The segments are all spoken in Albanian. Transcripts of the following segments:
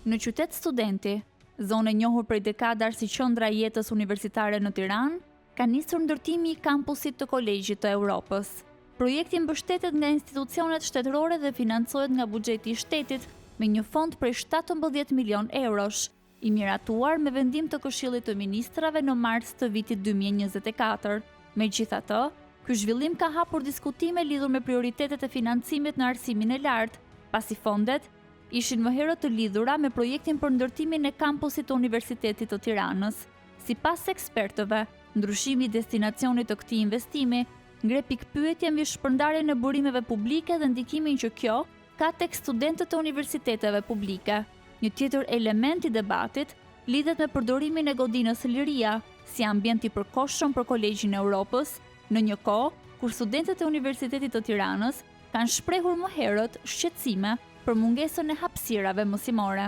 Në qytet studenti, zonë e njohur prej dekadash si qendra e jetës universitare në Tiranë, ka nisur ndërtimi i kampusit të Kolegjit të Europës. Projekti mbështetet nga institucionet shtetërore dhe financohet nga buxheti i shtetit me një fond prej 17 milion eurosh, i miratuar me vendim të Këshillit të Ministrave në mars të vitit 2024. Megjithatë, ky zhvillim ka hapur diskutime lidhur me prioritetet e financimit në arsimin e lartë, pasi fondet ishin më herët të lidhura me projektin për ndërtimin e kampusit të Universitetit të Tiranës. Sipas ekspertëve, ndryshimi i destinacionit të këtij investimi ngre pikpyetje mbi shpërndarjen e burimeve publike dhe ndikimin që kjo ka tek studentët e universiteteve publike. Një tjetër element i debatit lidhet me përdorimin e godinës Liria si ambient i përkohshëm për Kolegjin e Europës, në një kohë kur studentët e Universitetit të Tiranës kanë shprehur më herët shqetësime për mungesën e hapësirave mësimore.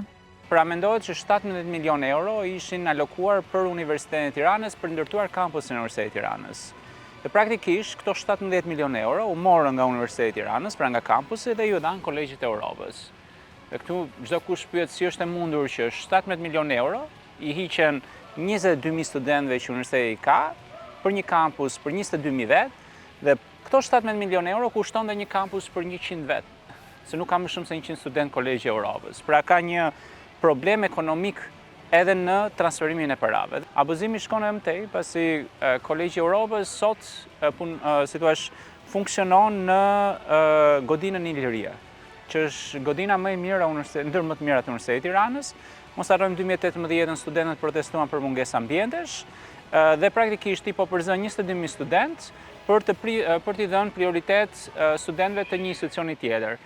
Pra mendohet që 17 milion euro ishin alokuar për Universitetin e Tiranës për ndërtuar kampusin e Universitetit të Tiranës. Dhe praktikisht këto 17 milion euro u morën nga Universiteti i Tiranës, pra nga kampusi dhe ju dhanë Kolegjit të Europës. Dhe këtu çdo kush pyet si është e mundur që 17 milion euro i hiqen 22.000 studentëve që universiteti ka për një kampus për 22.000 vet, dhe këto 17 milion euro kushton dhe një kampus për 100 vet, se nuk ka më shumë se 100 student Kolegji i Europës. Pra ka një problem ekonomik edhe në transferimin e parave. Abuzimi shkon edhe më tej, pasi Kolegji i Europës sot si thua funksionon në godinën e Liria, që është godina më e mirë ndër më të mirat e Universitetit të Tiranës. Mos harrojmë 2018 studentët protestuan për mungesë ambientesh dhe praktikisht i po përzën 22.000 studentë për t'i dhënë prioritet studentëve të një institucioni tjetër.